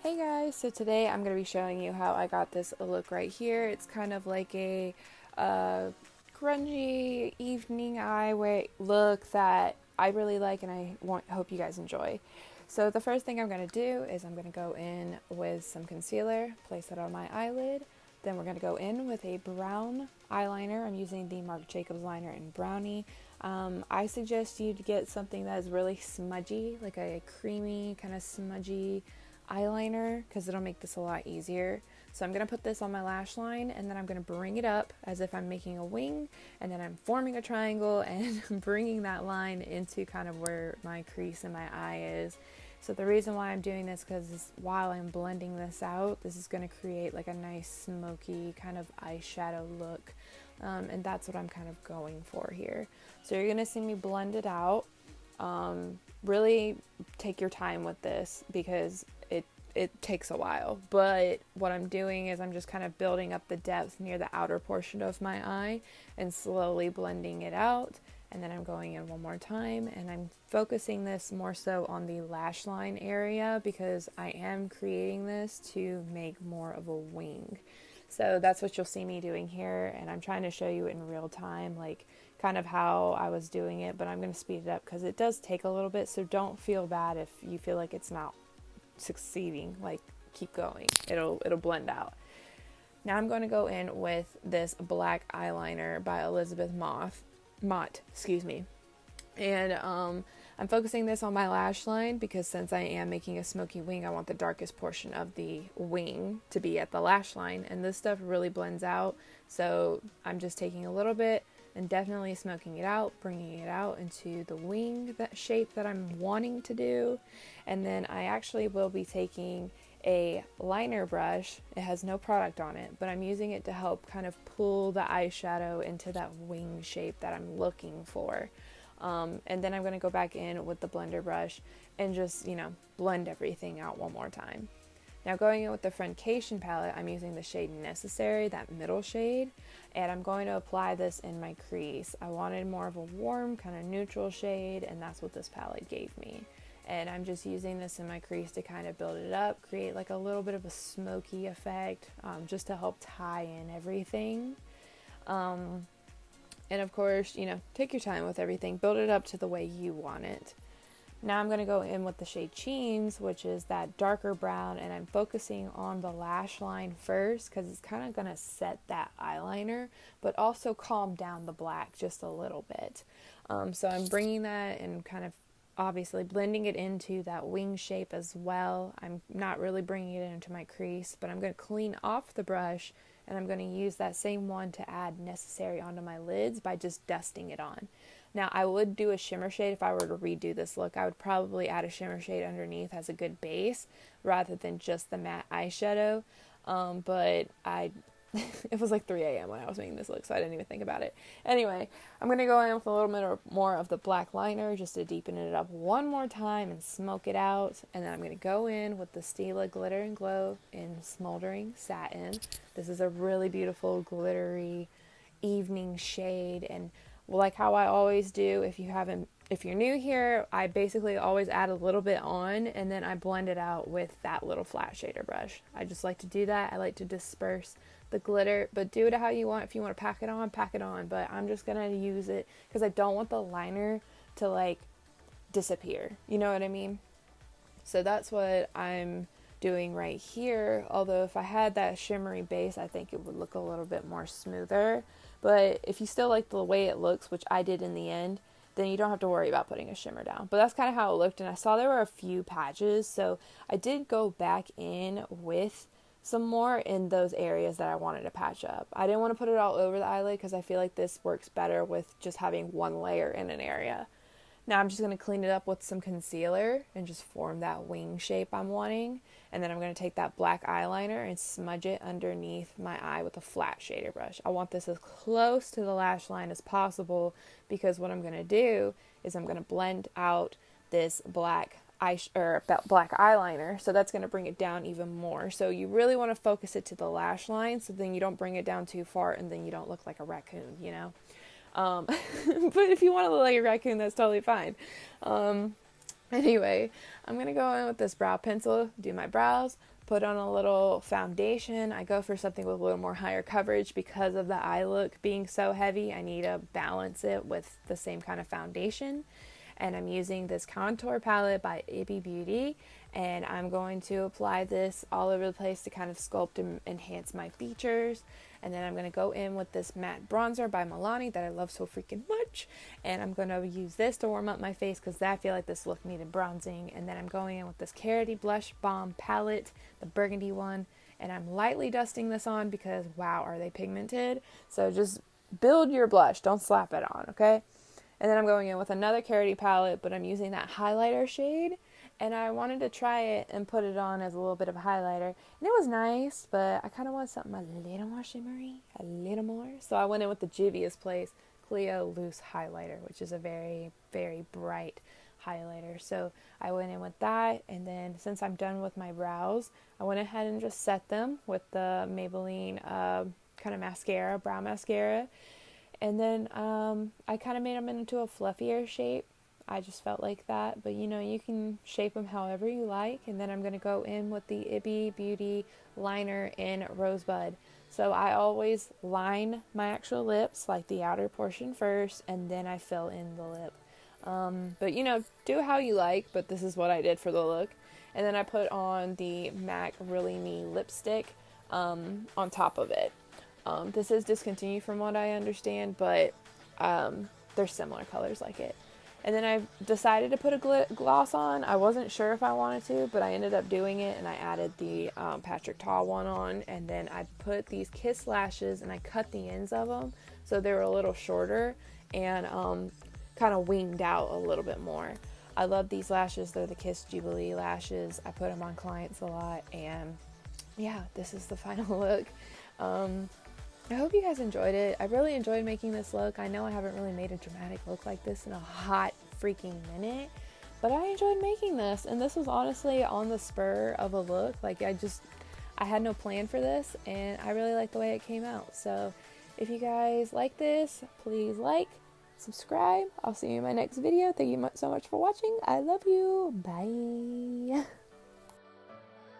Hey guys, so today I'm going to be showing you how I got this look right here. It's kind of like a uh, grungy evening eye look that I really like and hope you guys enjoy. So the first thing I'm going to do is I'm going to go in with some concealer, place it on my eyelid. Then we're going to go in with a brown eyeliner. I'm using the Marc Jacobs liner in Brownie. I suggest you to get something that is really smudgy, like a creamy, kind of smudgy eyeliner, because it'll make this a lot easier. So I'm going to put this on my lash line, and then I'm going to bring it up as if I'm making a wing, and then I'm forming a triangle and bringing that line into kind of where my crease in my eye is. So the reason why I'm doing this because while I'm blending this out, this is going to create like a nice smoky kind of eyeshadow look, and that's what I'm kind of going for here. So you're going to see me blend it out. Really take your time with this because it takes a while, but what I'm doing is I'm just kind of building up the depth near the outer portion of my eye and slowly blending it out, and then I'm going in one more time and I'm focusing this more so on the lash line area because I am creating this to make more of a wing. So that's what you'll see me doing here, and I'm trying to show you in real time like kind of how I was doing it, but I'm going to speed it up because it does take a little bit, so don't feel bad if you feel like it's not succeeding. Like, keep going, it'll blend out. Now I'm going to go in with this black eyeliner by Elizabeth Mott, and I'm focusing this on my lash line because since I am making a smoky wing, I want the darkest portion of the wing to be at the lash line, and this stuff really blends out, so I'm just taking a little bit and definitely smoking it out, bringing it out into the wing, that shape that I'm wanting to do. And then I actually will be taking a liner brush. It has no product on it, but I'm using it to help kind of pull the eyeshadow into that wing shape that I'm looking for. And then I'm going to go back in with the blender brush and just, blend everything out one more time. Now going in with the Friendcation palette, I'm using the shade Necessary, that middle shade, and I'm going to apply this in my crease. I wanted more of a warm, kind of neutral shade, and that's what this palette gave me. And I'm just using this in my crease to kind of build it up, create like a little bit of a smoky effect, just to help tie in everything. And of course, take your time with everything, build it up to the way you want it. Now I'm going to go in with the shade Cheens, which is that darker brown, and I'm focusing on the lash line first because it's kind of going to set that eyeliner, but also calm down the black just a little bit. So I'm bringing that and kind of obviously blending it into that wing shape as well. I'm not really bringing it into my crease, but I'm going to clean off the brush, and I'm going to use that same one to add Necessary onto my lids by just dusting it on. Now, I would do a shimmer shade if I were to redo this look. I would probably add a shimmer shade underneath as a good base rather than just the matte eyeshadow. But it was like 3 a.m. when I was making this look, so I didn't even think about it. Anyway, I'm going to go in with a little bit more of the black liner just to deepen it up one more time and smoke it out. And then I'm going to go in with the Stila Glitter and Glow in Smoldering Satin. This is a really beautiful glittery evening shade, and like how I always do, if you're new here, I basically always add a little bit on and then I blend it out with that little flat shader brush. I just like to do that. I like to disperse the glitter, but do it how you want. If you want to pack it on, but I'm just gonna use it because I don't want the liner to like disappear, you know what I mean? So that's what I'm doing right here, although if I had that shimmery base, I think it would look a little bit more smoother. But if you still like the way it looks, which I did in the end, then you don't have to worry about putting a shimmer down. But that's kind of how it looked, and I saw there were a few patches, so I did go back in with some more in those areas that I wanted to patch up. I didn't want to put it all over the eyelid because I feel like this works better with just having one layer in an area. Now I'm just going to clean it up with some concealer and just form that wing shape I'm wanting. And then I'm going to take that black eyeliner and smudge it underneath my eye with a flat shader brush. I want this as close to the lash line as possible because what I'm going to do is I'm going to blend out this black eyeliner, so that's going to bring it down even more. So you really want to focus it to the lash line so then you don't bring it down too far and then you don't look like a raccoon, but if you want to look like a raccoon, that's totally fine. Anyway, I'm going to go in with this brow pencil, do my brows, put on a little foundation. I go for something with a little more higher coverage because of the eye look being so heavy. I need to balance it with the same kind of foundation. And I'm using this contour palette by Ibby Beauty, and I'm going to apply this all over the place to kind of sculpt and enhance my features. And then I'm going to go in with this matte bronzer by Milani that I love so freaking much, and I'm going to use this to warm up my face because I feel like this look needed bronzing. And then I'm going in with this Karity Blush Balm palette, the burgundy one, and I'm lightly dusting this on because wow, are they pigmented. So just build your blush, don't slap it on, okay? And then I'm going in with another Karity palette, but I'm using that highlighter shade. And I wanted to try it and put it on as a little bit of a highlighter. And it was nice, but I kind of want something a little more shimmery, a little more. So I went in with the Juvia's Place Cleo Loose Highlighter, which is a very, very bright highlighter. So I went in with that. And then since I'm done with my brows, I went ahead and just set them with the Maybelline kind of mascara, brow mascara. And then I kind of made them into a fluffier shape. I just felt like that. But, you know, you can shape them however you like. And then I'm going to go in with the Ibby Beauty liner in Rosebud. So I always line my actual lips, like the outer portion first, and then I fill in the lip. But, you know, do how you like. But this is what I did for the look. And then I put on the MAC Really Me lipstick on top of it. This is discontinued from what I understand, but they're similar colors like it. And then I decided to put a gloss on. I wasn't sure if I wanted to, but I ended up doing it, and I added the Patrick Ta one on. And then I put these Kiss lashes, and I cut the ends of them so they were a little shorter and kind of winged out a little bit more. I love these lashes. They're the Kiss Jubilee lashes. I put them on clients a lot, and yeah, this is the final look. I hope you guys enjoyed it. I really enjoyed making this look. I know I haven't really made a dramatic look like this in a hot freaking minute, but I enjoyed making this, and this was honestly on the spur of a look. Like I had no plan for this, and I really like the way it came out. So if you guys like this, please like, subscribe. I'll see you in my next video. Thank you so much for watching. I love you. Bye.